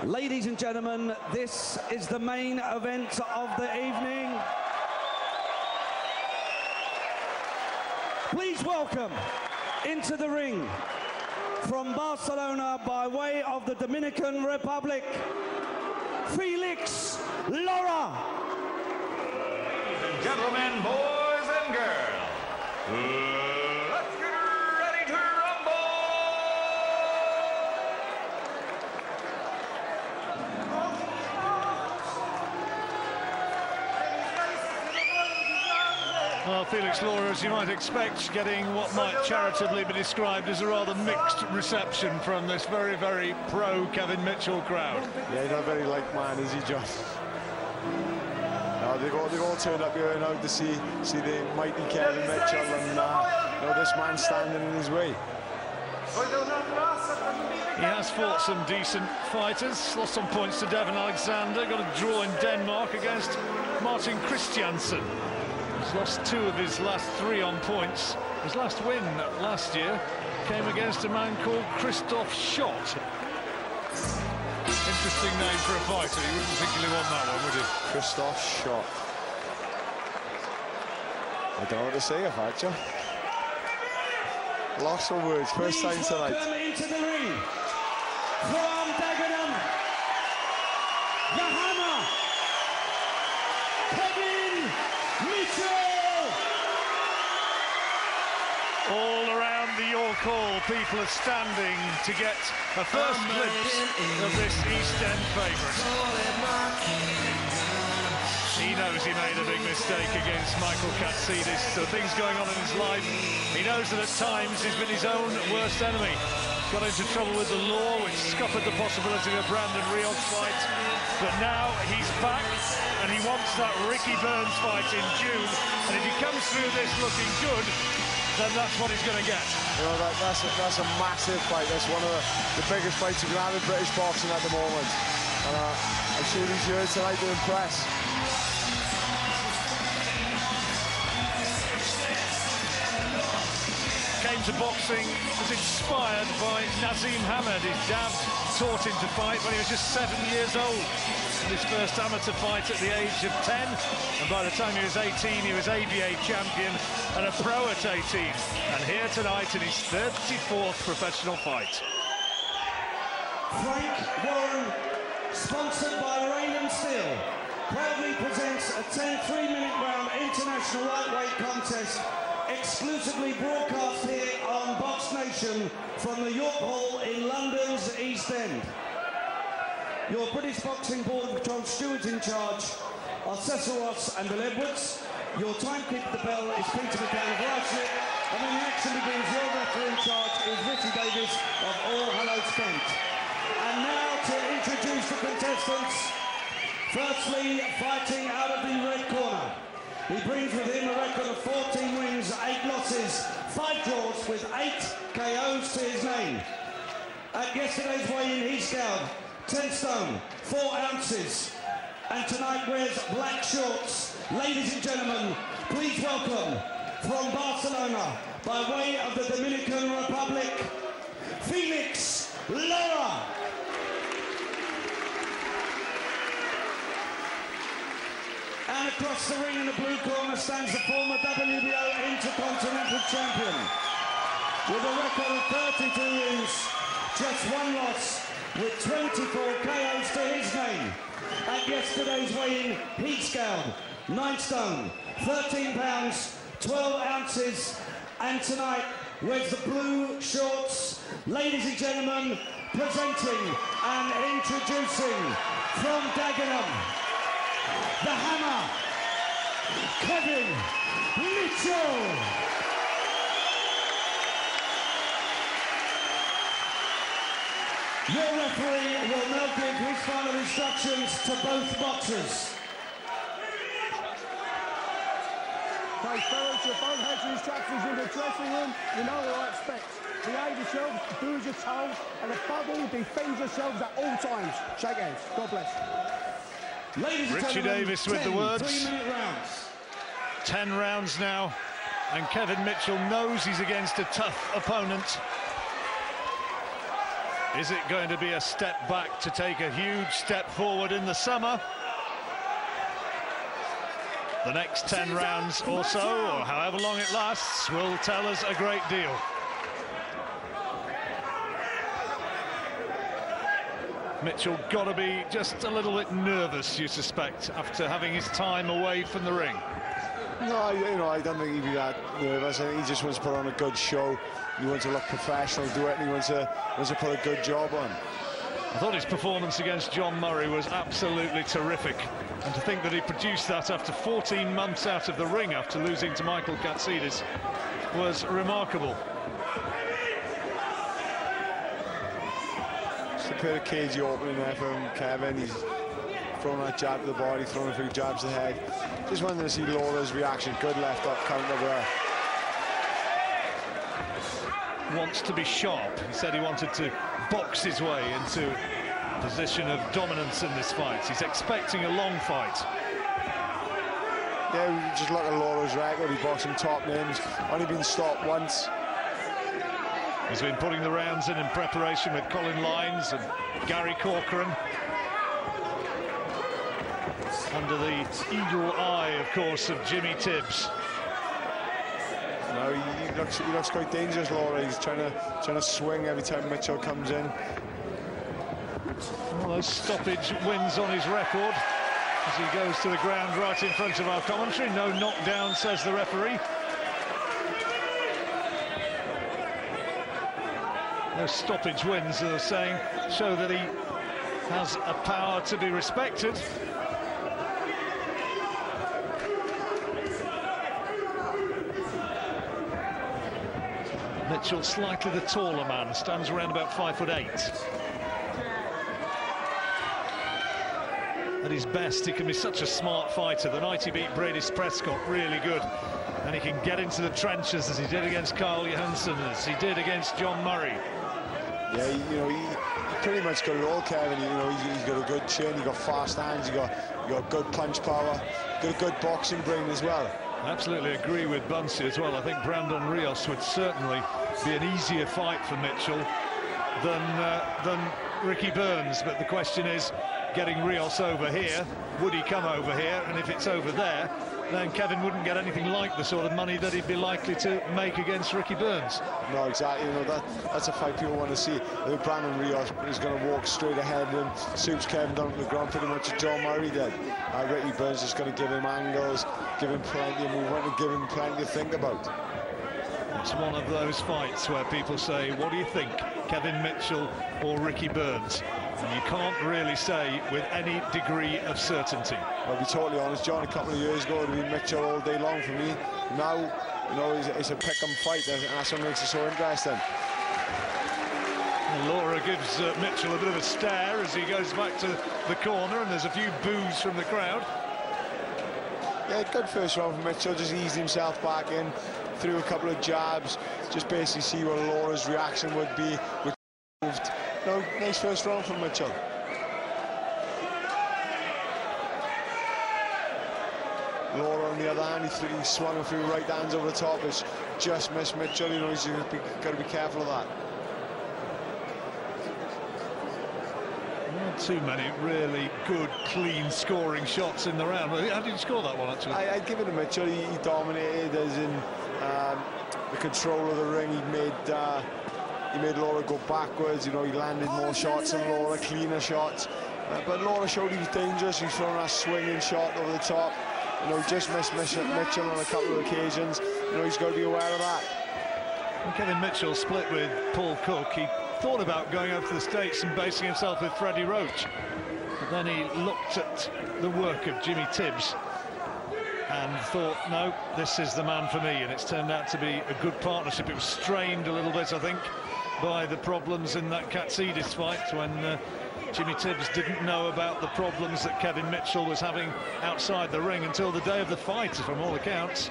Ladies and gentlemen, this is the main event of the evening. Please welcome into the ring from Barcelona by way of the Dominican Republic, Felix, Lora. Ladies and gentlemen, boys and girls, let's get ready to rumble! Well, Felix, Lora, as you might expect, getting what might charitably be described as a rather mixed reception from this very, very pro Kevin Mitchell crowd. Yeah, he's not very like man, is he, John? No, they've all turned up here now to see the mighty Kevin Mitchell, and you know, this man standing in his way. He has fought some decent fighters, lost some points to Devon Alexander, got a draw in Denmark against Martin Christiansen. He's lost 2 of his last 3 on points. His last win last year came against a man called Christoph Schott. Interesting name for a fighter. You wouldn't particularly want that one, would you? Christoph Schott. I don't know what to say about you. Lost for words. First time tonight. Welcome into the ring from Dagenham, the Hammer, Kevin Mitchell. All around the York Hall, people are standing to get a first glimpse of this East End favourite. He knows he made a big mistake against Michael Katsidis. So things going on in his life. He knows that at times he's been his own worst enemy. Got into trouble with the law, which scuppered the possibility of a Brandon Rios fight. But now he's back, and he wants that Ricky Burns fight in June. And if he comes through this looking good, then that's what he's going to get. You know, that's a massive fight. That's one of the biggest fights you can have in British boxing at the moment. And I'm sure he's here tonight to impress. Came to boxing, was inspired by Nazim Hamed. His dad taught him to fight when he was just 7 years old. His first amateur fight at the age of 10, and by the time he was 18, he was ABA champion and a pro at 18. And here tonight in his 34th professional fight. Frank Warren, sponsored by Raymond Steel, proudly presents a 10 3-minute round international lightweight contest exclusively broadcast here on Box Nation from the York Hall in London's East End. Your British Boxing Board of Control stewards in charge are Cecil Ross and Bill Edwards. Your timekeeper at the bell is Peter McCann of Russell. And when the action begins, your referee in charge is Richie Davis of All Hallows Kent. And now to introduce the contestants. Firstly, fighting out of the red corner. He brings with him a record of 14 wins, 8 losses, 5 draws with 8 KOs to his name. At yesterday's weigh-in, he scaled 10 stone, 4 ounces, and tonight wears black shorts. Ladies and gentlemen, please welcome from Barcelona, by way of the Dominican Republic, Felix, Lora. And across the ring in the blue corner stands the former WBO Intercontinental Champion. With a record of 32 wins, just 1 loss, with 24 KOs to his name. At yesterday's weigh-in, he scaled 9 stone, 13 pounds, 12 ounces, and tonight wears the blue shorts. Ladies and gentlemen, presenting and introducing from Dagenham, the Hammer, Kevin Mitchell. Your referee will now give his final instructions to both boxers. Okay, fellas, you've both had your instructions in the dressing room. You know what I expect. Behave yourselves, do as you're told, and above all, defend yourselves at all times. Shake hands. God bless. Ladies and Richie gentlemen, Davis with 10 the words. 3-minute rounds. 10 rounds now, and Kevin Mitchell knows he's against a tough opponent. Is it going to be a step back to take a huge step forward in the summer? The next 10 rounds or so, or however long it lasts, will tell us a great deal. Mitchell got to be just a little bit nervous, you suspect, after having his time away from the ring. No, you know, I don't think he'd be that nervous. I think he just wants to put on a good show. He wants to look professional, do it, and he wants to put a good job on. I thought his performance against John Murray was absolutely terrific. And to think that he produced that after 14 months out of the ring after losing to Michael Katsidis was remarkable. Just a bit of cagey opening there from Kevin. He's throwing that jab to the body, throwing a few jabs to the head. Just wanted to see Lora's reaction. Good left up counter there. Wants to be sharp. He said he wanted to box his way into a position of dominance in this fight. He's expecting a long fight. Yeah, we just look at Lora's record. He boxed some top names. Only been stopped once. He's been putting the rounds in preparation with Colin Lyons and Gary Corcoran. Under the eagle eye, of course, of Jimmy Tibbs. No, he looks quite dangerous, Lora. He's trying to swing every time Mitchell comes in. Well, those stoppage wins on his record as he goes to the ground right in front of our commentary. No knockdown, says the referee. Those stoppage wins, they're saying, show that he has a power to be respected. Mitchell, slightly the taller man, stands around about 5'8". At his best, he can be such a smart fighter. The night he beat Brady Prescott, really good. And he can get into the trenches as he did against Carl Johansson, as he did against John Murray. Yeah, you know, he pretty much got it all, Kevin. You know, he's got a good chin, he's got fast hands, he's got good punch power, got a good boxing brain as well. I absolutely agree with Bunsey as well. I think Brandon Rios would certainly be an easier fight for Mitchell than Ricky Burns. But the question is, getting Rios over here, would he come over here? And if it's over there, then Kevin wouldn't get anything like the sort of money that he'd be likely to make against Ricky Burns. No, exactly. You know, that's a fight people want to see. I think Brandon Rios is going to walk straight ahead and soups Kevin down to the ground pretty much as John Murray did. Ricky Burns is going to give him angles, give him plenty of movement, and give him plenty to think about. It's one of those fights where people say, what do you think, Kevin Mitchell or Ricky Burns? And you can't really say with any degree of certainty. I'll be totally honest, John, a couple of years ago it would be Mitchell all day long for me. Now, you know, it's a pick 'em fight, and that's what makes it so interesting. And Lora gives Mitchell a bit of a stare as he goes back to the corner, and there's a few boos from the crowd. Yeah, good first round for Mitchell, just eased himself back in, threw a couple of jabs, just basically see what Lora's reaction would be. Moved. No, nice first round from Mitchell. Lora on the other hand, he swung a few right hands over the top, which just missed Mitchell. You know, he's got to be careful of that. Not too many really good, clean scoring shots in the round. How did you score that one, actually? I'd give it to Mitchell. He dominated, as in the control of the ring. He made Lora go backwards. You know, he landed more shots than Lora, cleaner shots. But Lora showed he was dangerous. He's throwing that swinging shot over the top. You know, he just missed Mitchell on a couple of occasions. You know, he's got to be aware of that. When Kevin Mitchell split with Paul Cook, he thought about going over to the States and basing himself with Freddie Roach. But then he looked at the work of Jimmy Tibbs and thought, no, this is the man for me. And it's turned out to be a good partnership. It was strained a little bit, I think, by the problems in that Katsidis fight when Jimmy Tibbs didn't know about the problems that Kevin Mitchell was having outside the ring until the day of the fight, from all accounts.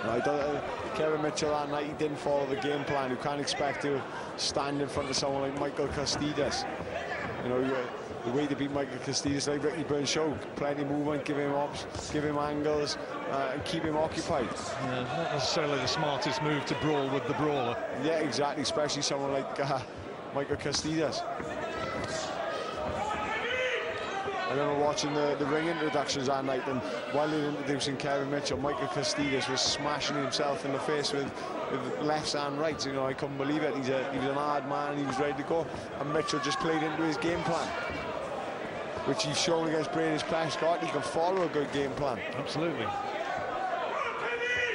No, Kevin Mitchell that night, he didn't follow the game plan. You can't expect to stand in front of someone like Michael Katsidis. You know, the way to beat Michael Castidas, like Ricky Burns showed, plenty of movement, give him ups, give him angles, and keep him occupied. Yeah, not necessarily the smartest move to brawl with the brawler. Yeah, exactly, especially someone like Michael Castidas. I remember watching the ring introductions that night, and while they were introducing Kevin Mitchell, Michael Castidas was smashing himself in the face with lefts and rights. You know, I couldn't believe it. He was an hard man, he was ready to go, and Mitchell just played into his game plan, which he's shown against Brandis Prescott. He can follow a good game plan. Absolutely.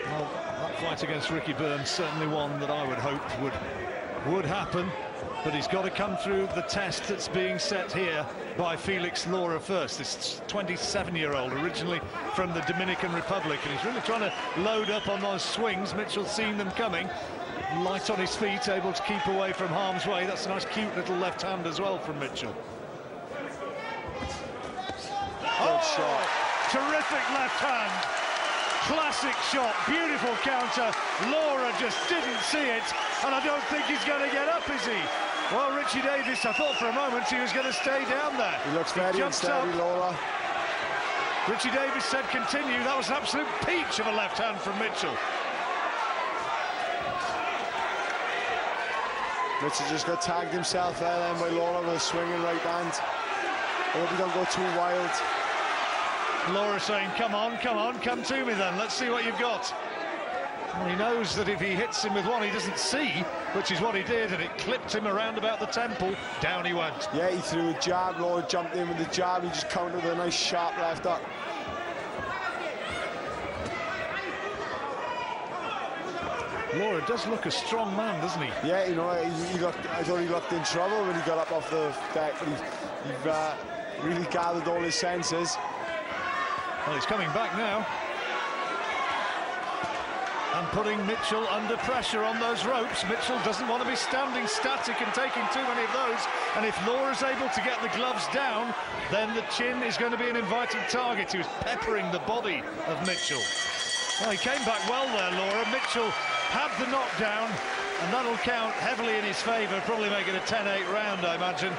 Well, that fight against Ricky Burns, certainly one that I would hope would happen, but he's got to come through the test that's being set here by Felix Lora first. This 27-year-old, originally from the Dominican Republic, and he's really trying to load up on those swings. Mitchell's seen them coming, light on his feet, able to keep away from harm's way. That's a nice, cute little left hand as well from Mitchell. Good shot. Terrific left hand. Classic shot, beautiful counter. Lora just didn't see it, and I don't think he's going to get up, is he? Well, Richie Davis, I thought for a moment he was going to stay down there. He looks very unsteady, Lora. Richie Davis said continue. That was an absolute peach of a left hand from Mitchell. Mitchell just got tagged himself there then by Lora with a swinging right hand. I hope he don't go too wild. Lora saying, come on, come to me then. Let's see what you've got. Well, he knows that if he hits him with one he doesn't see, which is what he did, and it clipped him around about the temple. Down he went. Yeah, he threw a jab. Lora jumped in with the jab. He just countered with a nice sharp left up. Lora does look a strong man, doesn't he? Yeah, you know, I thought he looked in trouble when he got up off the deck, but he really gathered all his senses. Well, he's coming back now. And putting Mitchell under pressure on those ropes. Mitchell doesn't want to be standing static and taking too many of those. And if Lora's able to get the gloves down, then the chin is going to be an inviting target. He was peppering the body of Mitchell. Well, he came back well there, Lora. Mitchell had the knockdown, and that'll count heavily in his favour, probably make it a 10-8 round, I imagine.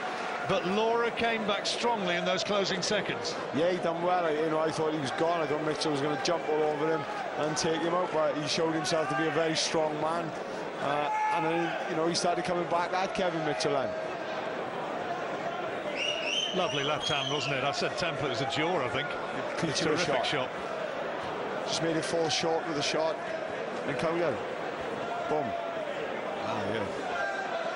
But Lora came back strongly in those closing seconds. Yeah, he done well. You know, I thought he was gone. I thought Mitchell was going to jump all over him and take him out, but he showed himself to be a very strong man. And then, you know, he started coming back at Kevin Mitchell then. Lovely left hand, wasn't it? I said temple, it was a jaw, I think. A terrific shot. Just made it fall short with a shot and counter. Boom. Oh, yeah.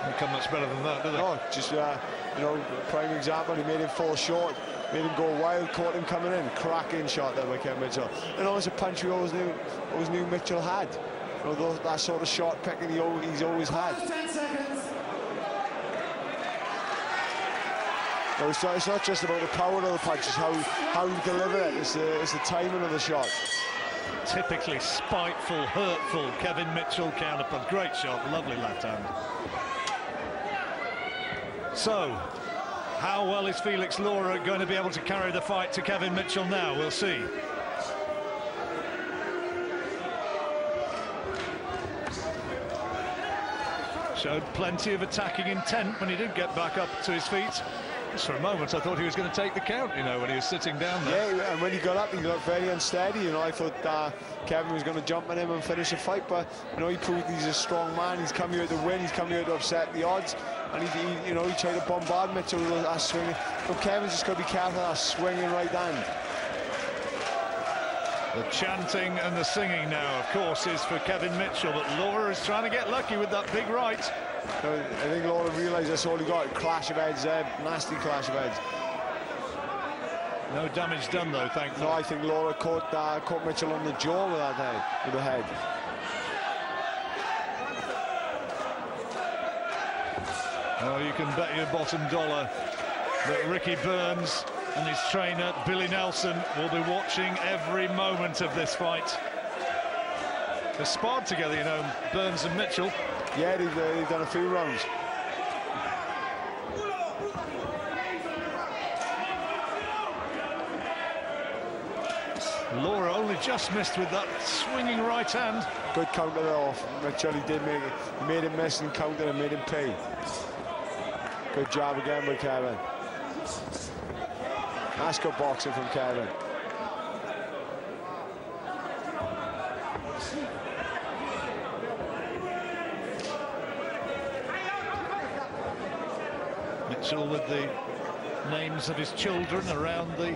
Didn't come much better than that, did it? No, just, you know, prime example, he made him fall short, made him go wild, caught him coming in. Cracking shot there by Kevin Mitchell. And always a punch we always knew Mitchell had. You know, that sort of shot picking he's always had. 10 seconds. No, it's not just about the power of the punch, it's how you deliver it. It's the timing of the shot. Typically spiteful, hurtful Kevin Mitchell counterpunch. Great shot, lovely left hand. So, how well is Felix Lora going to be able to carry the fight to Kevin Mitchell now? We'll see. Showed plenty of attacking intent when he did get back up to his feet. Just for a moment, I thought he was going to take the count, you know, when he was sitting down there. Yeah, and when he got up, he looked very unsteady. You know, I thought Kevin was going to jump on him and finish the fight, but, you know, he proved he's a strong man. He's come here to win. He's come here to upset the odds. And he you know, he tried to bombard Mitchell with that swinging. But Kevin's just got to be careful of that swinging right hand. The chanting and the singing now, of course, is for Kevin Mitchell, but Lora is trying to get lucky with that big right. I think Lora realised that's all he got. Clash of heads there, nasty clash of heads. No damage done though, thankfully. No, I think Lora caught Mitchell on the jaw with that head, with the head. Well, you can bet your bottom dollar that Ricky Burns and his trainer Billy Nelson will be watching every moment of this fight. They sparred together, you know, Burns and Mitchell. Yeah, they've done a few rounds. Lora only just missed with that swinging right hand. Good counter there off Mitchell. He did make it. He made him miss and counter and made him pay. Good job again by Kevin. That's good boxing from Kevin. Mitchell with the names of his children around the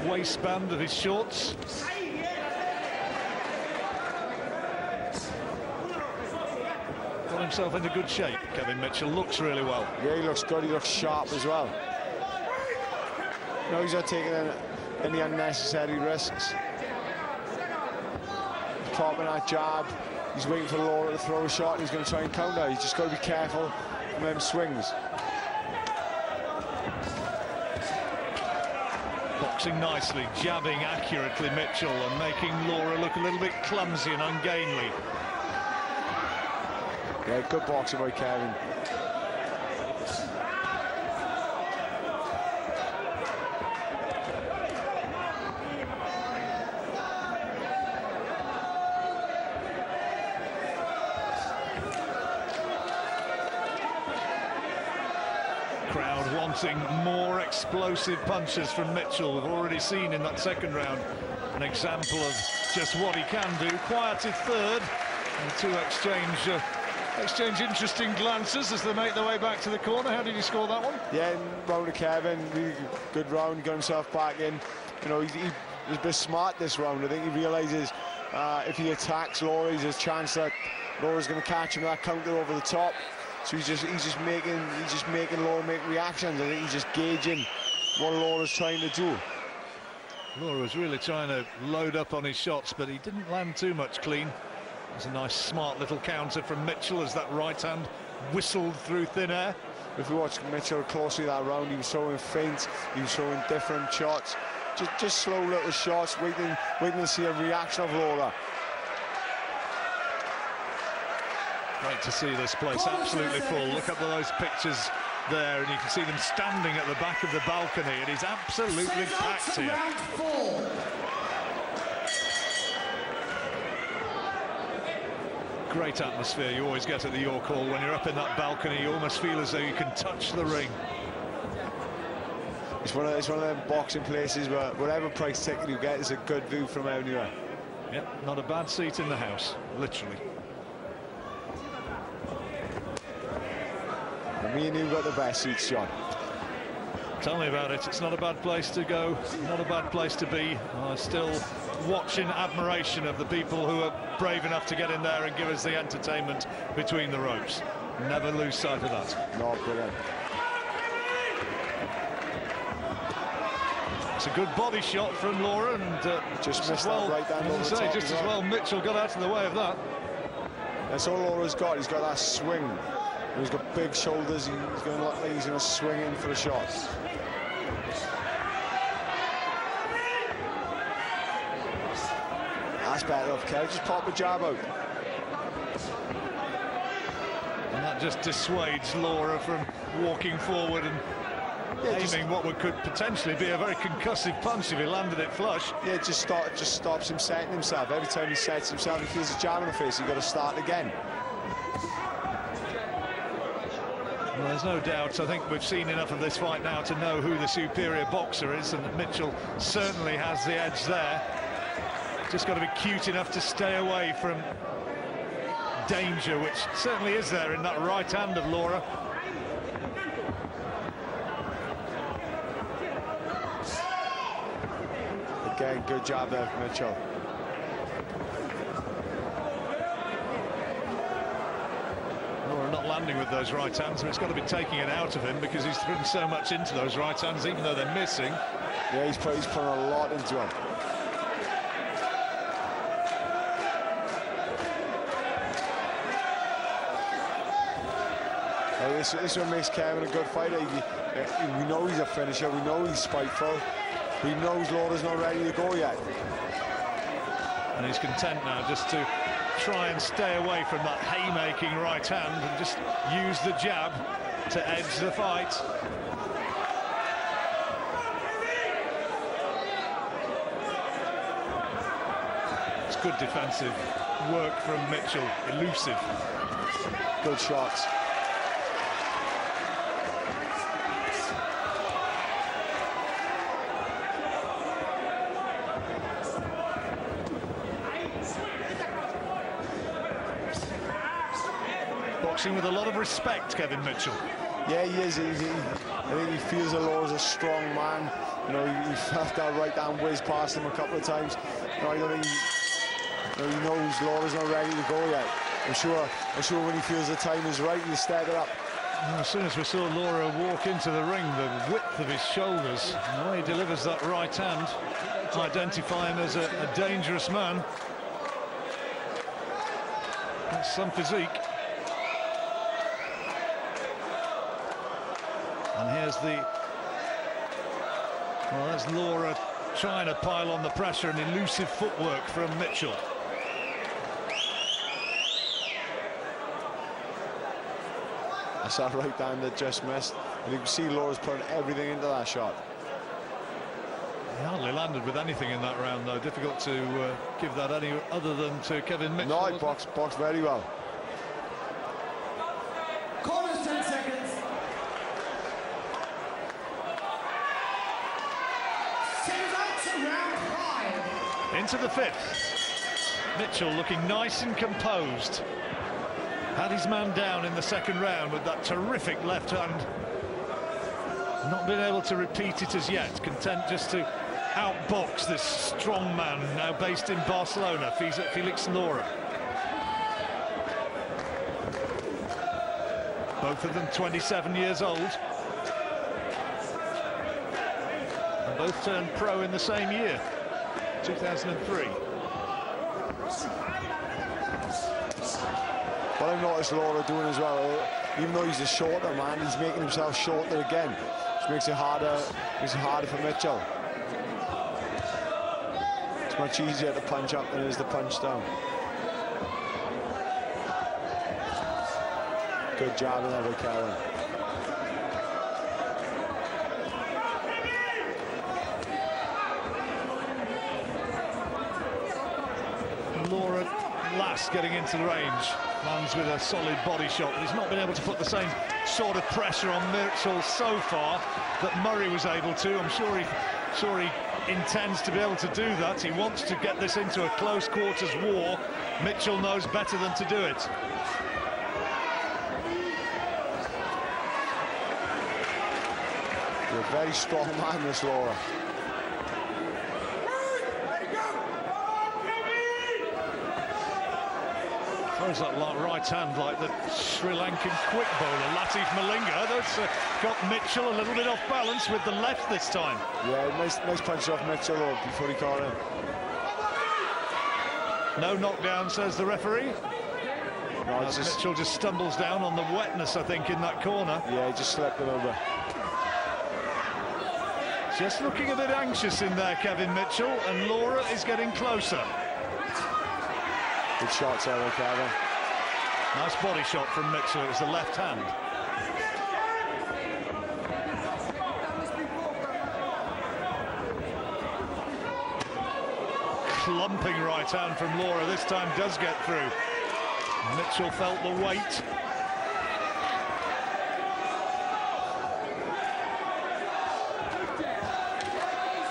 waistband of his shorts. Got himself into good shape. Kevin Mitchell looks really well. Yeah, he looks good. He looks sharp as well. No, he's not taking any unnecessary risks. He's popping that jab. He's waiting for Lora to throw a shot. He's going to try and counter. He's just got to be careful from them swings. Boxing nicely, jabbing accurately Mitchell and making Lora look a little bit clumsy and ungainly. Yeah, good boxing by Kevin. Crowd wanting more explosive punches from Mitchell. We've already seen in that second round an example of just what he can do. Quieted third, and two exchange interesting glances as they make their way back to the corner. How did he score that one? Yeah, round to Kevin, really good round, got himself back in. You know, he was a bit smart this round. I think he realises if he attacks Lora, there's a chance that Lora's going to catch him that counter over the top. So he's just making Lora make reactions. I think he's just gauging what Lora's trying to do. Lora was really trying to load up on his shots, but he didn't land too much clean. There's a nice smart little counter from Mitchell as that right hand whistled through thin air. If we watch Mitchell closely that round, he was throwing feints, he was throwing different shots, just slow little shots, waiting to see a reaction of Lora. Great to see this place absolutely full. Look up at those pictures there, and you can see them standing at the back of the balcony. It is absolutely packed here. Great atmosphere you always get at the York Hall. When you're up in that balcony, you almost feel as though you can touch the ring. It's one of them boxing places where whatever price ticket you get is a good view from anywhere. Yep, not a bad seat in the house, literally. And me and you got the best seats, John. Tell me about it. It's not a bad place to go, not a bad place to be. I still watch in admiration of the people who are brave enough to get in there and give us the entertainment between the ropes. Never lose sight of that. No, brilliant. It's a good body shot from Lora, and just missed that right down over the top. Just as well Mitchell got out of the way of that. That's all Lora's got. He's got that swing. He's got big shoulders. He's going to look like he's going to swing in for a shot. That's better off, Kev. Just pop a jab out. And that just dissuades Lora from walking forward and aiming what could potentially be a very concussive punch if he landed it flush. Yeah, it just stops him setting himself. Every time he sets himself, he feels a jab in the face. He's got to start again. Well, there's no doubt. I think we've seen enough of this fight now to know who the superior boxer is, and Mitchell certainly has the edge there. Just got to be cute enough to stay away from danger, which certainly is there in that right hand of Lora. Again, good job there from Mitchell. Lora not landing with those right hands, and it's got to be taking it out of him because he's thrown so much into those right hands, even though they're missing. Yeah, he's putting a lot into him. This one makes Kevin a good fighter. We know he's a finisher, we know he's spiteful, but he knows Lora's not ready to go yet. And he's content now just to try and stay away from that haymaking right hand and just use the jab to edge the fight. It's good defensive work from Mitchell, elusive. Good shots. watching with a lot of respect, Kevin Mitchell. Yeah, he is. I think he feels that Lora's a strong man. You know, he felt that right hand whiz past him a couple of times. You know, I don't think he knows Lora's not ready to go yet. I'm sure when he feels the time is right, he'll step it up. Well, as soon as we saw Lora walk into the ring, the width of his shoulders, and the way he delivers that right hand, identify him as a dangerous man. That's some physique. And here's that's Lora trying to pile on the pressure, and elusive footwork from Mitchell. That's that right hand that just missed. And you can see Lora's putting everything into that shot. He hardly landed with anything in that round, though. Difficult to give that any other than to Kevin Mitchell. No, he boxed very well. Corners, 10 seconds. Round 5. Into the 5th. Mitchell looking nice and composed. Had his man down in the second round with that terrific left hand. Not been able to repeat it as yet. Content just to outbox this strong man, now based in Barcelona, Felix Lora. Both of them 27 years old. And both turned pro in the same year, 2003. What I've noticed Lora doing as well, even though he's a shorter man, he's making himself shorter again, which makes it harder for Mitchell. It's much easier to punch up than it is to punch down. Good job in that by Kevin. Lora last getting into the range, lands with a solid body shot, but he's not been able to put the same sort of pressure on Mitchell so far that Murray was able to. I'm sure he intends to be able to do that. He wants to get this into a close quarters war. Mitchell knows better than to do it. You're a very strong man, this Lora. Throws that right hand like the Sri Lankan quick bowler, Latif Malinga. That's got Mitchell a little bit off balance with the left this time. Yeah, nice punch off Mitchell though, before he caught him. No knockdown, says the referee. No, Mitchell just stumbles down on the wetness, I think, in that corner. Yeah, he just slept it over. Just looking a bit anxious in there, Kevin Mitchell, and Lora is getting closer. Good shots out of Kevin. Nice body shot from Mitchell. It was the left hand. Clumping right hand from Lora. This time does get through. Mitchell felt the weight.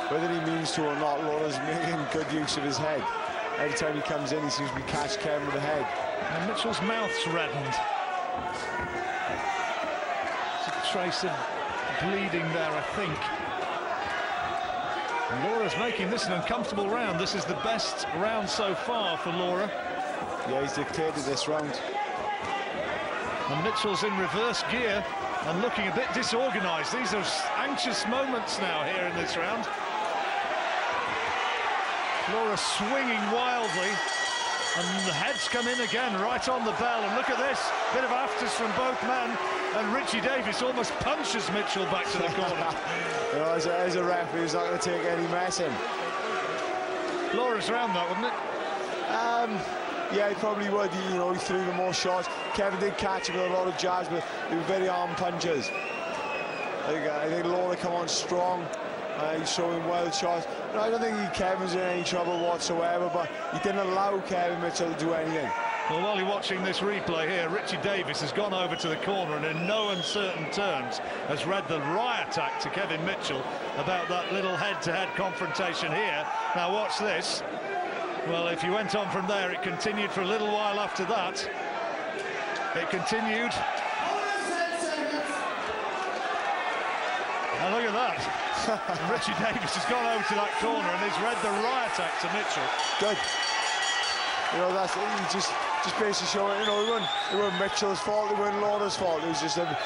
Whether he means to or not, Lora's making good use of his head. Every time he comes in, he seems to be catch Kevin with the head. And Mitchell's mouth's reddened. There's a trace of bleeding there, I think. And Lora's making this an uncomfortable round. This is the best round so far for Lora. Yeah, he's dictated this round. And Mitchell's in reverse gear and looking a bit disorganised. These are anxious moments now here in this round. Lora swinging wildly, and the heads come in again right on the bell. And look at this, bit of afters from both men, and Richie Davis almost punches Mitchell back to the corner. You know, as a referee, he's not going to take any messing. Lora's round that, wouldn't it? Yeah, he probably would. You know, he threw the more shots. Kevin did catch him with a lot of jabs, but they were very arm punches. I think Lora come on strong. He's showing wild shots. No, I don't think Kevin's in any trouble whatsoever, but he didn't allow Kevin Mitchell to do anything. Well, while you're watching this replay here, Richie Davis has gone over to the corner and in no uncertain terms has read the riot act to Kevin Mitchell about that little head-to-head confrontation here. Now watch this. Well, if you went on from there, it continued for a little while after that. It continued. And look at that. Richie Davis has gone over to that corner and he's read the riot act to Mitchell. Good. You know, that's just basically showing, you know, it wasn't Mitchell's fault, it wasn't Lora's fault. It was just a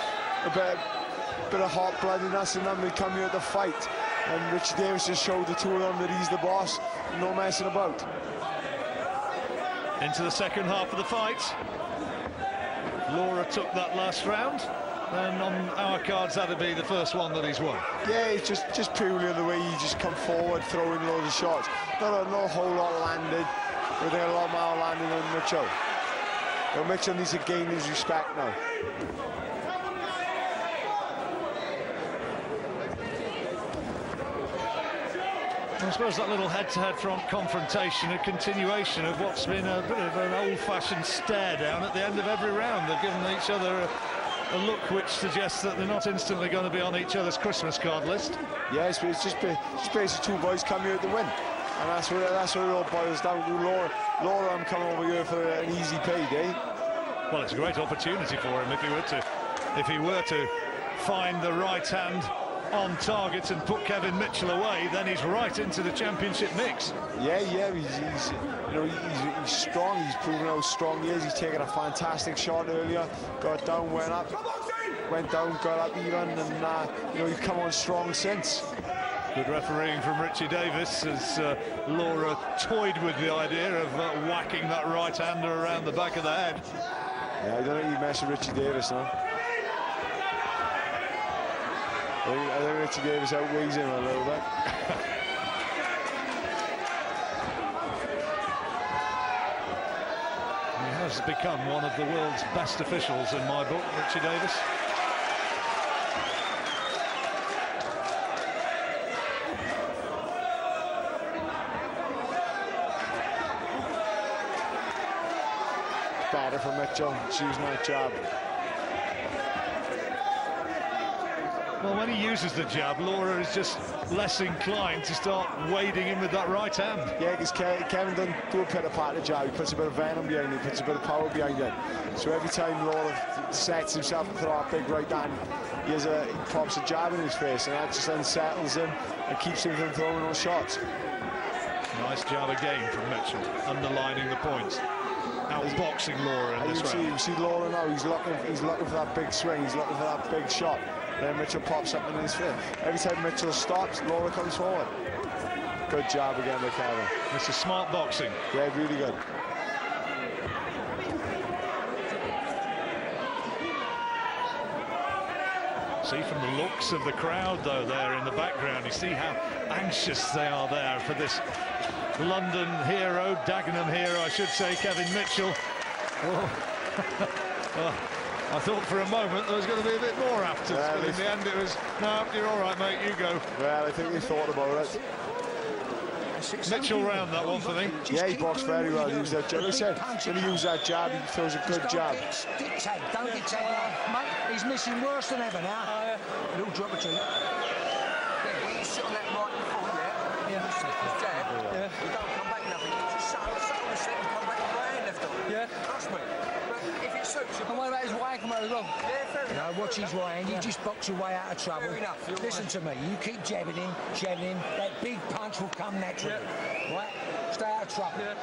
bit of hot bloodiness in them. They come here to fight. And Richie Davis just showed the two of them that he's the boss, no messing about. Into the second half of the fight. Lora took that last round, and on our cards that'd be the first one that he's won. Yeah, it's just purely the way he just come forward, throwing loads of shots. Not a whole lot landed. I think a lot more landing on Mitchell. But Mitchell needs to gain his respect now. I suppose that little head-to-head front confrontation, a continuation of what's been a bit of an old-fashioned stare down at the end of every round. They've given each other a look which suggests that they're not instantly going to be on each other's Christmas card list. Yes, but it's just basically two boys come here to win, and that's what it all boils down to. Lora, I'm coming over here for an easy payday. Well, it's a great opportunity for him if he were to find the right hand on target and put Kevin Mitchell away, then he's right into the championship mix. Yeah, he's strong. He's proven how strong he is. He's taken a fantastic shot earlier, got down, went up, went down, got up even, and you know, he's come on strong since. Good refereeing from Richie Davis as Lora toyed with the idea of whacking that right-hander around the back of the head. Yeah, I don't think he messed with Richie Davis now. I think Richie Davis outweighs him a little bit. He has become one of the world's best officials in my book, Richie Davis. Better for Mitchell, choosing that jab. Well, when he uses the jab, Lora is just less inclined to start wading in with that right hand. Yeah, because Kevin doesn't do a pitter-patter jab. He puts a bit of venom behind it, puts a bit of power behind it. So every time Lora sets himself to throw a big right hand, he pops a jab in his face, and that just unsettles him and keeps him from throwing those shots. Nice jab again from Mitchell, underlining the points. Outboxing Lora in this round. You see Lora now, he's looking for that big swing, he's looking for that big shot. Then Mitchell pops something in his face. Every time Mitchell stops, Lora comes forward. Good job again by Kevin. This is smart boxing. Yeah, really good. See from the looks of the crowd, though, there in the background, you see how anxious they are there for this London hero, Dagenham hero, I should say, Kevin Mitchell. Oh. I thought for a moment there was going to be a bit more after, but in the end it was, no, you're all right, mate, you go. Well, I think we thought about it. Mitchell round that one for me. Yeah, he boxed very well. He used that jab. He said when he used that jab, he throws a good jab. Don't get tagged, mate. He's missing worse than ever now. Little drop or two. Yeah, when you sit on that right before, yeah, his jab, you don't come back nothing. You just sit on the set and come back with right hand left on. Yeah. Trust me. But if it suits you... And what about his right hand as well? Yeah, fair enough. No, watch his right hand. You just box your way out of trouble. Fair enough. Listen to me. You keep jabbing him. That big punch will come naturally. Yeah. Right? Stay out of trouble. Yeah.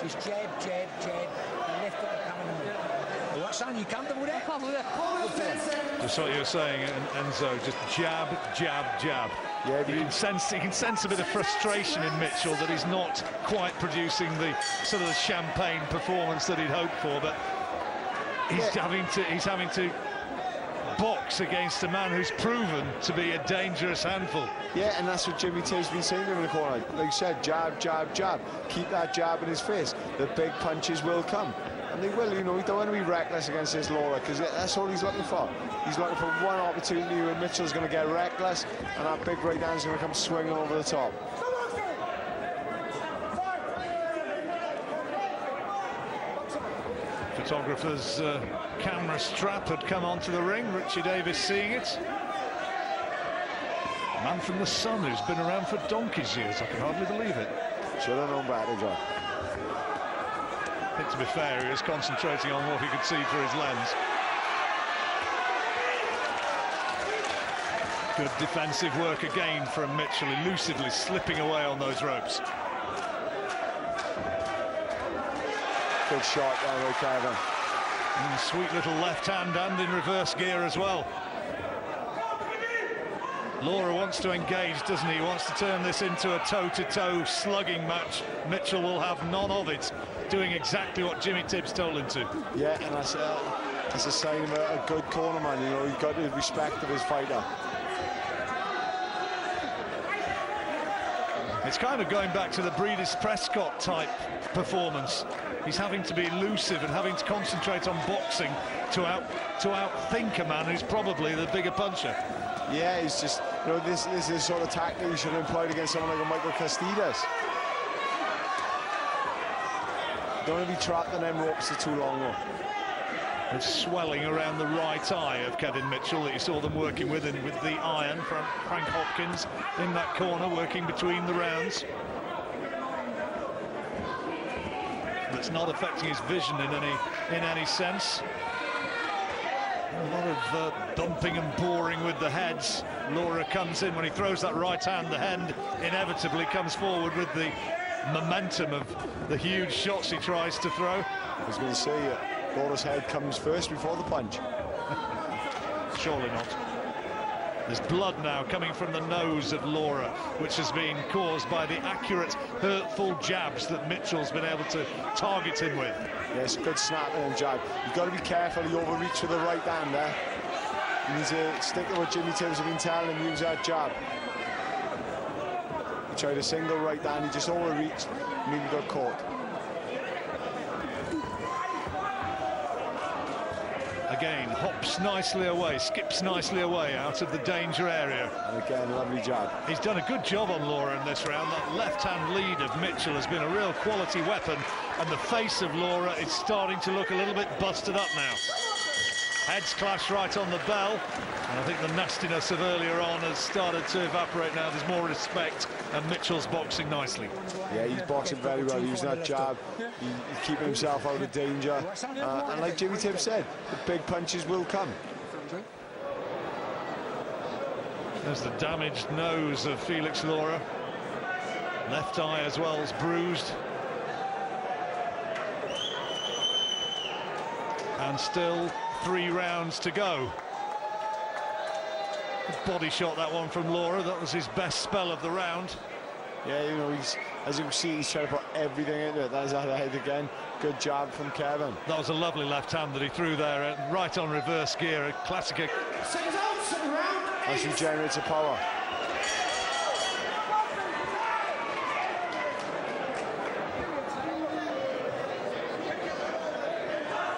Just jab. The left foot will come in the middle. All right, son, you comfortable there? Just what you were saying, Enzo, just jab. Yeah, you can sense a bit of frustration in Mitchell that he's not quite producing the sort of the champagne performance that he'd hoped for, but he's having to box against a man who's proven to be a dangerous handful. Yeah, and that's what Jimmy Tate's been saying to him in the corner. Like you said, jab. Keep that jab in his face. The big punches will come. And they will, you know, we don't want to be reckless against this Lora, because that's all he's looking for. He's looking for one opportunity where Mitchell's going to get reckless, and that big right hand's going to come swinging over the top. Photographer's camera strap had come onto the ring, Richie Davis seeing it. Man from the Sun who's been around for donkey's years, I can hardly believe it. Should have known better, John. I think, to be fair, he was concentrating on what he could see through his lens. Good defensive work again from Mitchell, elusively slipping away on those ropes. Good shot there by Kevin. Sweet little left hand and in reverse gear as well. Lora wants to engage, doesn't he? He wants to turn this into a toe-to-toe slugging match. Mitchell will have none of it, doing exactly what Jimmy Tibbs told him to. Yeah, and that's a sign of a good cornerman. You know, he's got the respect of his fighter. It's kind of going back to the Breedis Prescott type performance. He's having to be elusive and having to concentrate on boxing to outthink a man who's probably the bigger puncher. Yeah, he's just, you know, this is the sort of tactic he should have employed against someone like a Michael Castidas. Don't want to be trapped in them ropes for too long, though. It's swelling around the right eye of Kevin Mitchell that you saw them working with, and with the iron from Frank Hopkins in that corner working between the rounds. It's not affecting his vision in any sense. A lot of bumping and boring with the heads. Lora comes in. When he throws that right hand, the hand inevitably comes forward with the momentum of the huge shots he tries to throw. I was going to say, Lora's head comes first before the punch. Surely not. There's blood now coming from the nose of Lora, which has been caused by the accurate, hurtful jabs that Mitchell's been able to target him with. Yes, good snapping and jab. You've got to be careful you overreach with the right hand there. You need to stick to what Jimmy Tibbs have been telling him, use that jab. He tried a single right hand, he just overreached, and he got caught. Again, hops nicely away, skips nicely away out of the danger area. And again, lovely jab. He's done a good job on Lora in this round. That left-hand lead of Mitchell has been a real quality weapon, and the face of Lora is starting to look a little bit busted up now. Heads clash right on the bell, and I think the nastiness of earlier on has started to evaporate now. There's more respect, and Mitchell's boxing nicely. Yeah, he's boxing very well, using that jab. He's keeping himself out of danger. And like Jimmy Tibbs said, the big punches will come. There's the damaged nose of Felix Lora. Left eye as well as bruised. And still 3 rounds to go. Body shot, that one from Lora. That was his best spell of the round. Yeah, you know, as you can see, he's trying to put everything into it. That's that head again. Good jab from Kevin. That was a lovely left hand that he threw there, right on reverse gear. A classic. As he generates a power.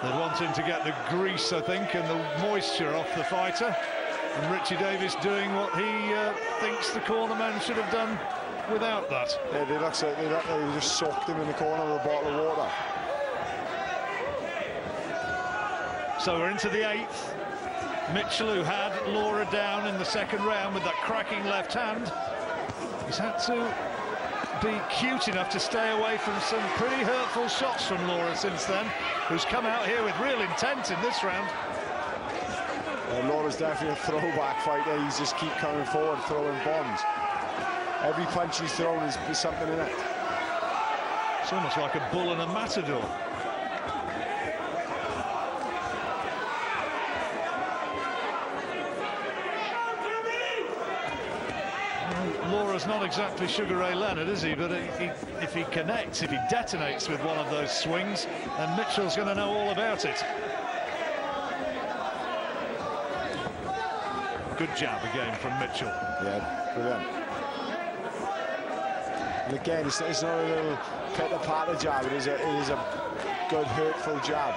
They want him to get the grease, I think, and the moisture off the fighter. And Richie Davis doing what he thinks the cornerman should have done without that. Yeah, they look like they just soaked him in the corner with a bottle of water. So we're into the 8th. Mitchell, who had Lora down in the second round with that cracking left hand, he's had to be cute enough to stay away from some pretty hurtful shots from Lora since then, who's come out here with real intent in this round. Lora's definitely a throwback fighter. He's just keep coming forward, throwing bombs. Every punch he's thrown is something in it. It's almost like a bull and a matador. Lora's not exactly Sugar Ray Leonard, is he? But if he connects, if he detonates with one of those swings, then Mitchell's going to know all about it. Good jab again from Mitchell. Yeah, brilliant. And again, it's not a little pitter-patter jab. It is a good, hurtful jab.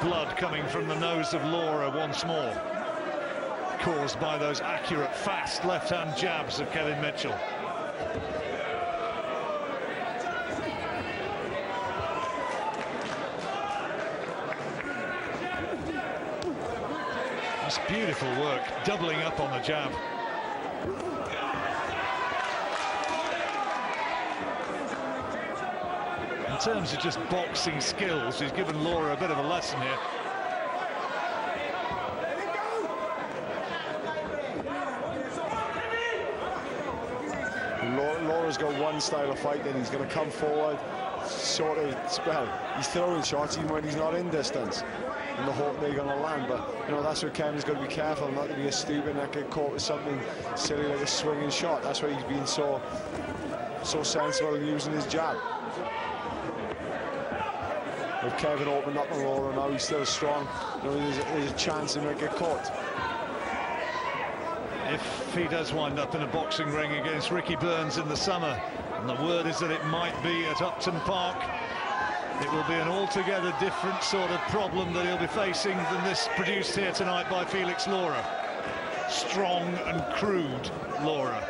Blood coming from the nose of Lora once more, caused by those accurate, fast left-hand jabs of Kevin Mitchell. It's beautiful work, doubling up on the jab. terms of just boxing skills, he's given Lora a bit of a lesson here. Lora's got one style of fighting. He's going to come forward, sort of, well, he's throwing shots even when he's not in distance, in the hope they're going to land. But, you know, that's where Kevin's got to be careful not to be a stupid and not get caught with something silly like a swinging shot. That's why he's been so sensible in using his jab. With Kevin opened up on Lora now, he's still strong. You know, there's a chance he might get caught. If he does wind up in a boxing ring against Ricky Burns in the summer, and the word is that it might be at Upton Park, it will be an altogether different sort of problem that he'll be facing than this produced here tonight by Felix Lora. Strong and crude Lora.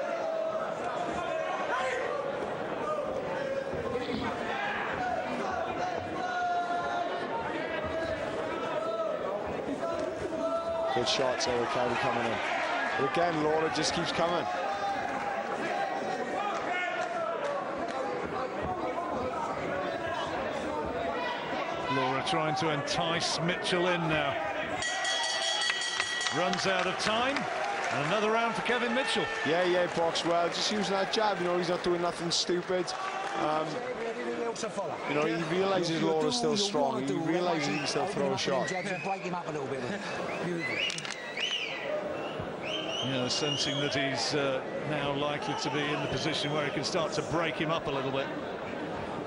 Good shots there with Kevin coming in. But again, Lora just keeps coming. Lora trying to entice Mitchell in now. Runs out of time. And another round for Kevin Mitchell. Yeah, boxed well. Just using that jab, you know, he's not doing nothing stupid. You know, he realises Lora's still strong. He realises he can still throw a shot. Break him up a little bit. Yeah, sensing that he's now likely to be in the position where he can start to break him up a little bit.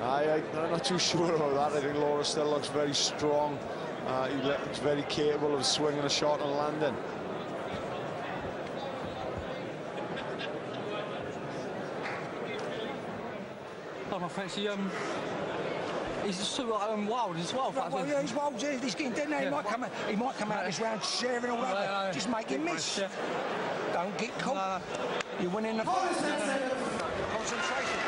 I'm not too sure about that. I think Lora still looks very strong. He looks very capable of swinging a shot and landing. I fancy he's so wild as well. Well, yeah, he's wild. Yeah, he's getting dead now. Yeah. He might come out this round sharing all that. Just make him miss. Yeah. Don't get caught. You're winning the fight. Concentration.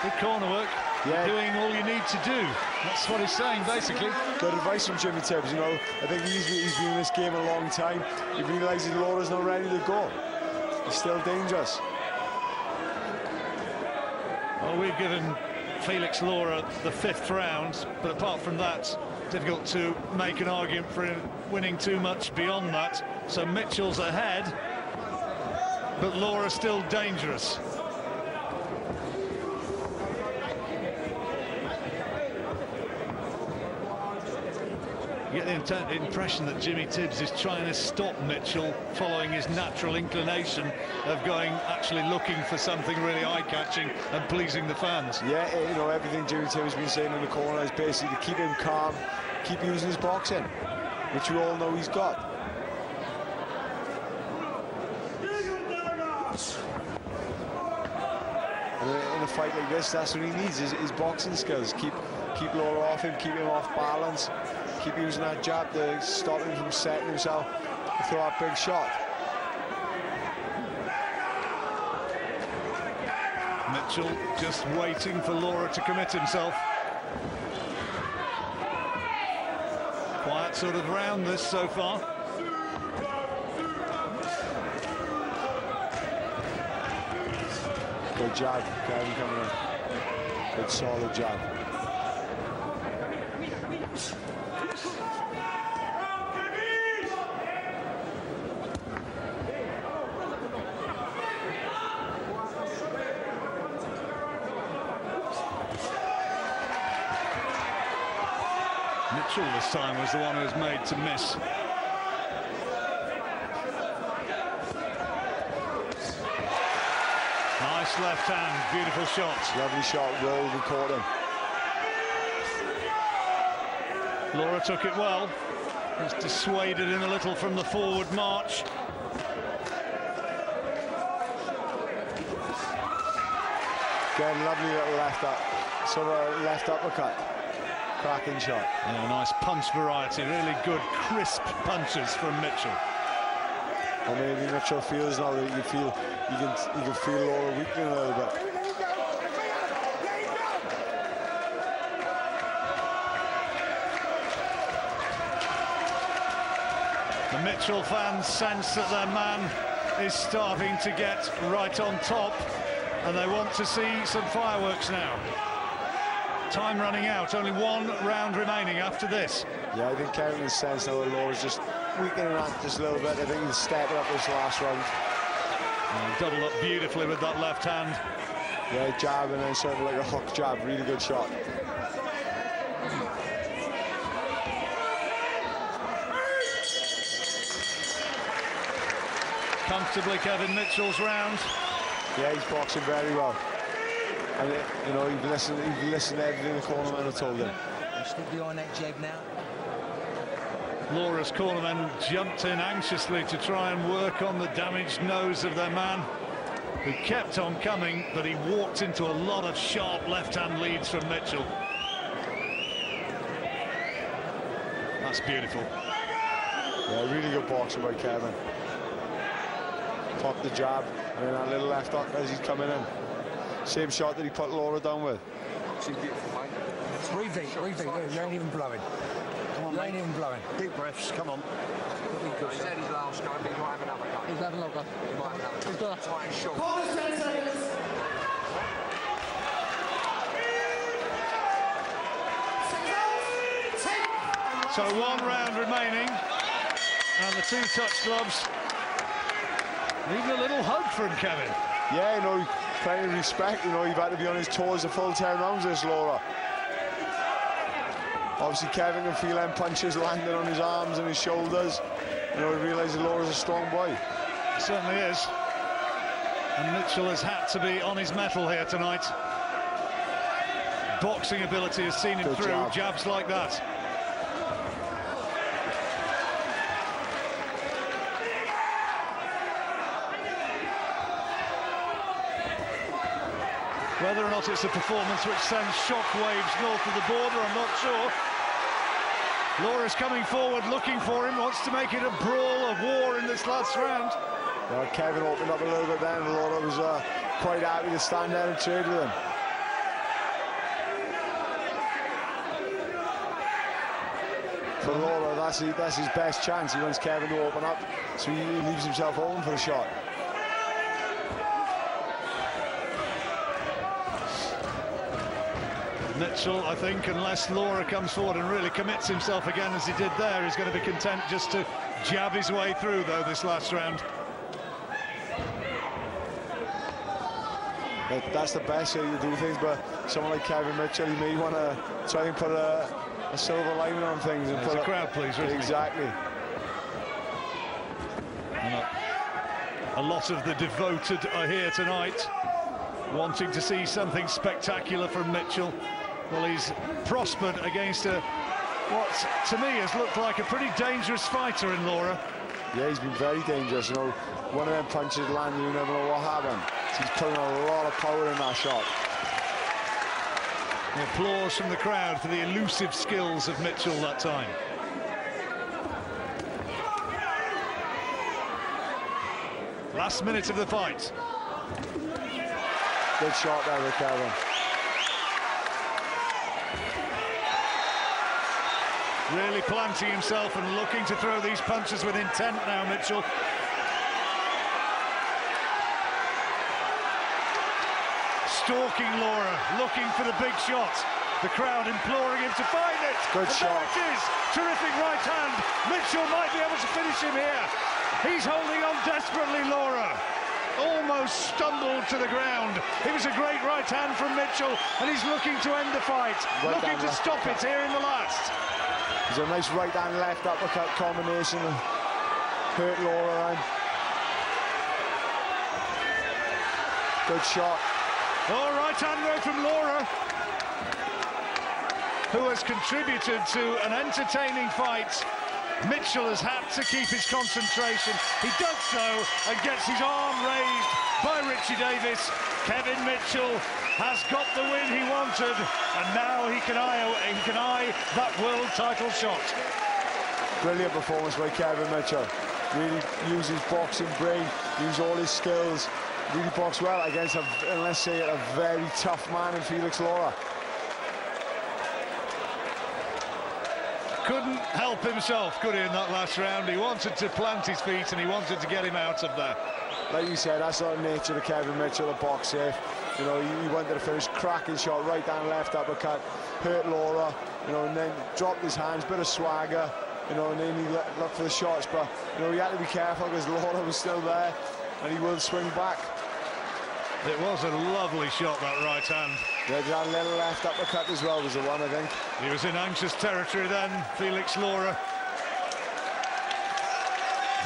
Good corner work. Yeah. You're doing all you need to do. That's what he's saying, basically. Good advice from Jimmy Tibbs. You know, I think he's been in this game a long time. He realises Lora's not ready to go. He's still dangerous. Well, we've given Felix Lora the 5th round, but apart from that, difficult to make an argument for him winning too much beyond that. So Mitchell's ahead, but Lora's still dangerous. You get the impression that Jimmy Tibbs is trying to stop Mitchell following his natural inclination of actually looking for something really eye-catching and pleasing the fans. Yeah, you know, everything Jimmy Tibbs has been saying in the corner is basically to keep him calm, keep using his boxing, which we all know he's got. And in a fight like this, that's what he needs, his boxing skills. Keep Lora off him, keep him off balance. Keep using that jab to stop him from setting himself to throw that big shot. Mitchell just waiting for Lora to commit himself. Quiet sort of round this so far. Good jab, Kevin coming in. Good solid jab. Mitchell this time was the one who was made to miss. Nice left hand, beautiful shot. Lovely shot, rolled and caught him. Lora took it well. He's dissuaded him a little from the forward march. Again, lovely little left up, sort of left uppercut. Cracking shot. Yeah, nice punch variety, really good crisp punches from Mitchell. Or maybe Mitchell feels now that you can feel Lora weakening a little bit. The Mitchell fans sense that their man is starting to get right on top, and they want to see some fireworks now. Time running out, only one round remaining after this. Yeah, I think Kevin has sensed now that Lora's just weakening that just a little bit. I think he's stepping up this last round. Doubled up beautifully with that left hand. Yeah, jab and then sort of like a hook jab, really good shot. Comfortably Kevin Mitchell's round. Yeah, he's boxing very well. And you know, he's listened to everything the cornermen have told him. Stick behind that jab now. Lora's cornermen jumped in anxiously to try and work on the damaged nose of their man, who kept on coming, but he walked into a lot of sharp left-hand leads from Mitchell. That's beautiful. Yeah, really good boxing by Kevin. Popped the jab, and then that little left hook as he's coming in. Same shot that he put Lora down with. Repeat. You ain't even blowing. Come on, you ain't even blowing. Deep breaths, come on. He's had his last go, but he might have another go. He's having another go. He might have another go. He's got a tight and short. Corners 10 seconds. So 1 round remaining, and the 2 touch gloves. Even a little hug from Kevin. Yeah, you know, plenty of respect. You know, you've had to be on his toes the full 10 rounds, this Lora. Obviously, Kevin can feel them punches landing on his arms and his shoulders. You know, he realises Lora's a strong boy. He certainly is. And Mitchell has had to be on his mettle here tonight. Boxing ability has seen him Good through job. jabs like that. Whether or not it's a performance which sends shockwaves north of the border, I'm not sure. Lora's coming forward, looking for him, wants to make it a brawl, a war in this last round. Well, Kevin opened up a little bit then, and Lora was quite happy to stand there and trade with him. For Lora, that's his best chance. He wants Kevin to open up, so he leaves himself open for a shot. Mitchell, I think, unless Lora comes forward and really commits himself again as he did there, he's going to be content just to jab his way through, though, this last round. That's the best way to do things, but someone like Kevin Mitchell, he may want to try and put a silver lining on things. And He's a crowd pleaser, isn't he? Exactly. And a lot of the devoted are here tonight, wanting to see something spectacular from Mitchell. Well, he's prospered against what to me has looked like a pretty dangerous fighter in Lora. Yeah, he's been very dangerous. You know, one of them punches landed, you never know what happened. He's putting a lot of power in that shot. The applause from the crowd for the elusive skills of Mitchell that time. Last minute of the fight. Good shot there with Kevin. Really planting himself and looking to throw these punches with intent now, Mitchell. Stalking Lora, looking for the big shot. The crowd imploring him to find it. Good shot. There it is. Terrific right hand. Mitchell might be able to finish him here. He's holding on desperately, Lora. Almost stumbled to the ground. It was a great right hand from Mitchell, and he's looking to end the fight, looking to stop it here in the last. There's a nice right hand left uppercut combination and hurt Lora. Good shot. Oh, right hand though from Lora, who has contributed to an entertaining fight. Mitchell has had to keep his concentration. He does so and gets his arm raised by Richie Davis. Kevin Mitchell has got the win he wanted, and now he can eye that world title shot. Brilliant performance by Kevin Mitchell. Really used his boxing brain, used all his skills. Really boxed well against let's say, a very tough man in Felix Lora. Couldn't help himself, could he, in that last round? He wanted to plant his feet and he wanted to get him out of there. Like you said, that's not the nature of Kevin Mitchell, a boxer. You know, he wanted to finish, cracking shot, right down left uppercut, hurt Lora, you know, and then dropped his hands, bit of swagger, you know, and then he looked for the shots, but, you know, he had to be careful because Lora was still there, and he will swing back. It was a lovely shot, that right hand. Yeah, that little left uppercut as well was the one, I think. He was in anxious territory then, Felix Lora.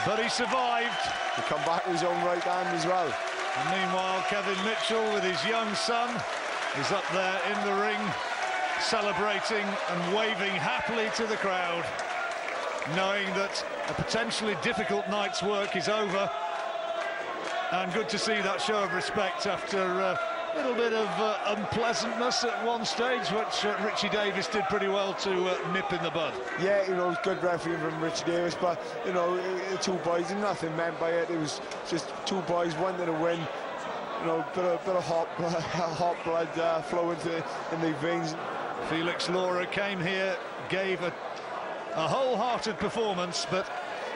But he survived. He come back with his own right hand as well. And meanwhile, Kevin Mitchell, with his young son, is up there in the ring, celebrating and waving happily to the crowd, knowing that a potentially difficult night's work is over. And good to see that show of respect after a little bit of unpleasantness at one stage, which Richie Davis did pretty well to nip in the bud. Yeah, you know, good refereeing from Richie Davis, but, you know, the two boys, nothing meant by it. It was just two boys wanting to win. You know, bit of hot blood flowing in their veins. Felix Lora came here, gave a wholehearted performance, but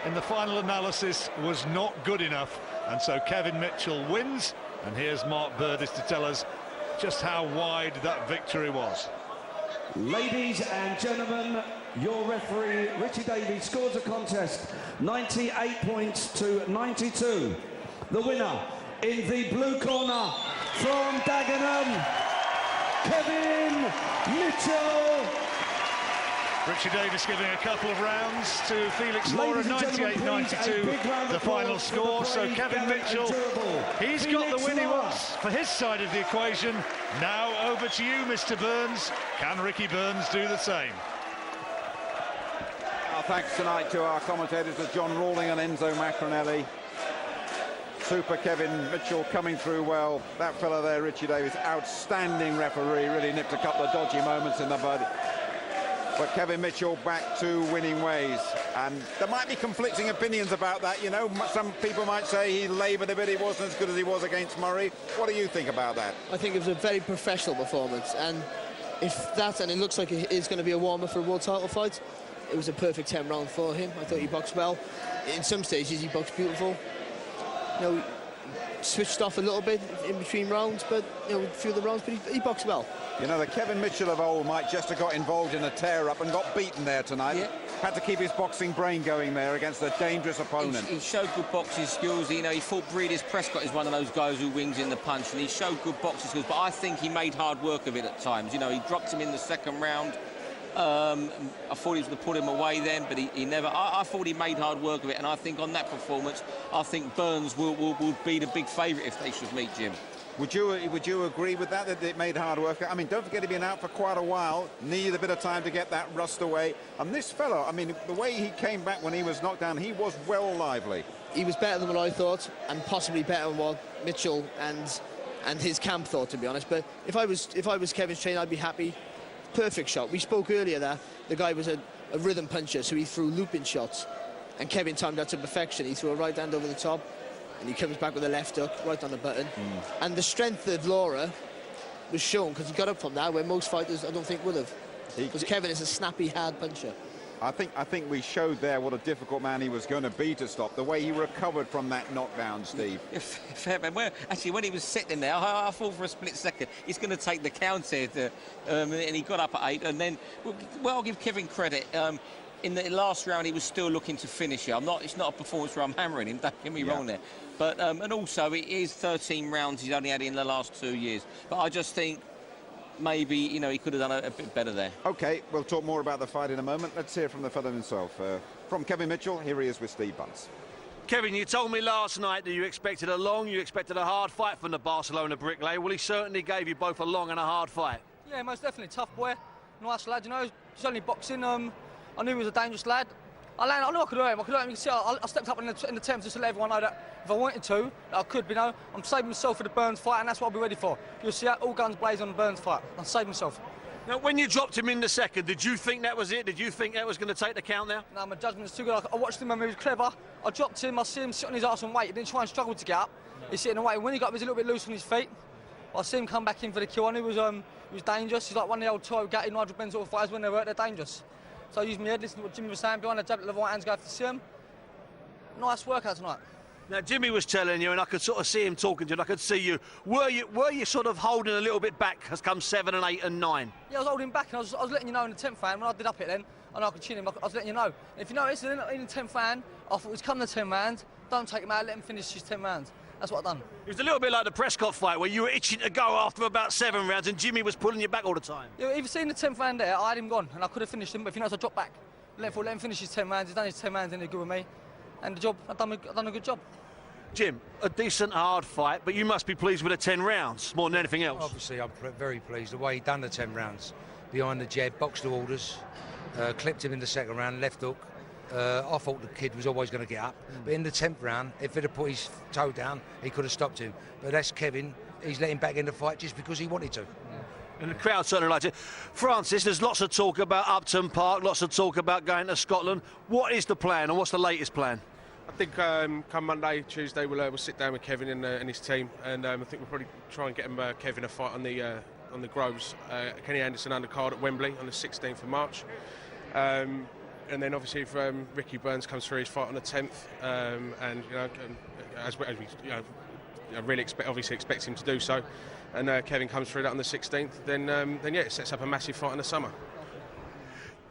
in the final analysis was not good enough. And so Kevin Mitchell wins, and here's Mark Burdis to tell us just how wide that victory was. Ladies and gentlemen, your referee, Richie Davies, scores the contest 98 points to 92. The winner in the blue corner from Dagenham, Kevin Mitchell. Richie Davis giving a couple of rounds to Felix Lora, 98-92, the final score. So Kevin Mitchell, he's got the win he wants for his side of the equation. Now over to you, Mr. Burns. Can Ricky Burns do the same? Thanks tonight to our commentators, to John Rawling and Enzo Macronelli. Super Kevin Mitchell coming through well. That fella there, Richie Davis, outstanding referee, really nipped a couple of dodgy moments in the bud. But Kevin Mitchell back to winning ways. And there might be conflicting opinions about that, you know. Some people might say he laboured a bit, he wasn't as good as he was against Murray. What do you think about that? I think it was a very professional performance. And if that, and it looks like it is going to be a warm-up for a world title fight, it was a perfect 10 round for him. I thought he boxed well. In some stages, he boxed beautiful. You know, switched off a little bit in between rounds, but, you know, a few of the rounds, but he boxed well. You know, the Kevin Mitchell of old might just have got involved in a tear-up and got beaten there tonight. Yeah. Had to keep his boxing brain going there against a dangerous opponent. He showed good boxing skills. You know, he thought Breeders Prescott is one of those guys who wings in the punch, and he showed good boxing skills, but I think he made hard work of it at times. You know, he dropped him in the second round. I thought he was going to put him away then, but he never. I thought he made hard work of it, and I think on that performance, I think Burns will be the big favourite if they should meet Jim. Would you agree with that it made hard work? I mean, don't forget he'd been out for quite a while, needed a bit of time to get that rust away. And this fellow, I mean, the way he came back when he was knocked down, he was well lively. He was better than what I thought, and possibly better than what Mitchell and his camp thought, to be honest. But if I was Kevin's trainer, I'd be happy. Perfect shot. We spoke earlier that the guy was a rhythm puncher, so he threw looping shots, and Kevin timed that to perfection. He threw a right hand over the top, and he comes back with a left hook right on the button. And the strength of Lora was shown because he got up from that, where most fighters I don't think would have. Because Kevin is a snappy, hard puncher. I think we showed there what a difficult man he was going to be to stop. The way he recovered from that knockdown, Steve. Fair, well, actually, when he was sitting there, I thought for a split second he's going to take the count here, and he got up at 8. And then, well, I'll give Kevin credit. In the last round, he was still looking to finish it. It's not a performance where I'm hammering him. Don't get me wrong there. But and also, it is 13 rounds he's only had in the last 2 years. But I just think maybe, you know, he could have done a bit better there. OK, we'll talk more about the fight in a moment. Let's hear from the fellow himself. From Kevin Mitchell, here he is with Steve Bunce. Kevin, you told me last night that you expected a hard fight from the Barcelona bricklayer. Well, he certainly gave you both a long and a hard fight. Yeah, most definitely. Tough boy. Nice lad, you know. He's only boxing. I knew he was a dangerous lad. I knew I could hurt him. You can see I stepped up in the terms just to let everyone know that if I wanted to, I could, you know. I'm saving myself for the Burns fight, and that's what I'll be ready for. You'll see all guns blazing on the Burns fight. I'll save myself. Now, when you dropped him in the second, did you think that was it? Did you think that was going to take the count now? No, my judgment is too good. I watched him and he was clever. I dropped him, I see him sit on his arse and wait. He didn't try and struggle to get up. He's sitting and waiting. When he got up, he was a little bit loose on his feet. I see him come back in for the kill. I knew he was dangerous. He's like one of the old Toro Gatti, Nigel Benn sort of fighters. When they work, they're dangerous. So I used my head, listened to what Jimmy was saying, behind the jab, level right hands, go to see him. Nice workout tonight. Now, Jimmy was telling you, and I could sort of see him talking to you, and I could see you. Were you sort of holding a little bit back as come 7 and 8 and 9? Yeah, I was holding back, and I was letting you know in the 10th round when I did up it then, and I could chin him. I was letting you know. And if you notice, in the 10th round, I thought, it's come the 10 round, don't take him out, let him finish his 10 rounds. That's what I've done. It was a little bit like the Prescott fight, where you were itching to go after about 7 rounds, and Jimmy was pulling you back all the time. Yeah, if you've seen the 10th round there, I had him gone, and I could have finished him, but if you notice, I dropped back. Let him finish his 10 rounds. He's done his 10 rounds, and he's good with me. And the job, I've done a good job. Jim, a decent hard fight, but you must be pleased with the 10 rounds more than anything else. Obviously, I'm very pleased the way he done the 10 rounds. Behind the jab, boxed to orders, clipped him in the 2nd round, left hook. I thought the kid was always going to get up, but in the 10th round, if he'd have put his toe down, he could have stopped him. But that's Kevin. He's let him back in the fight just because he wanted to. And the crowd certainly liked it. Francis, there's lots of talk about Upton Park, lots of talk about going to Scotland. What is the plan, and what's the latest plan? I think come Monday, Tuesday, we'll sit down with Kevin and his team, and I think we'll probably try and get him, Kevin a fight on the Groves, Kenny Anderson undercard at Wembley on the 16th of March. And then obviously if Ricky Burns comes through his fight on the 10th, and you know, as we I really expect him to do so, and Kevin comes through that on the 16th, then yeah, it sets up a massive fight in the summer.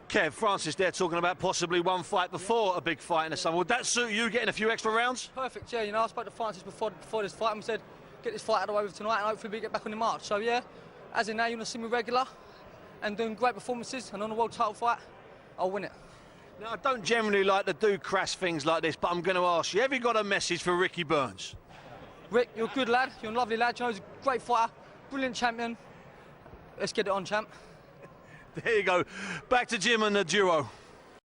Kev, Francis, they're talking about possibly one fight before a big fight in the summer. Would that suit you, getting a few extra rounds? Perfect, yeah. You know, I spoke to Francis before this fight and we said, get this fight out of the way tonight and hopefully we get back on in March. So, yeah, as in now, you want to see me regular and doing great performances, and on a world title fight, I'll win it. Now, I don't generally like to do crass things like this, but I'm going to ask you, have you got a message for Ricky Burns? Rick, you're a good lad. You're a lovely lad. You know, he's a great fighter, brilliant champion. Let's get it on, champ. There you go. Back to Jim and the duo.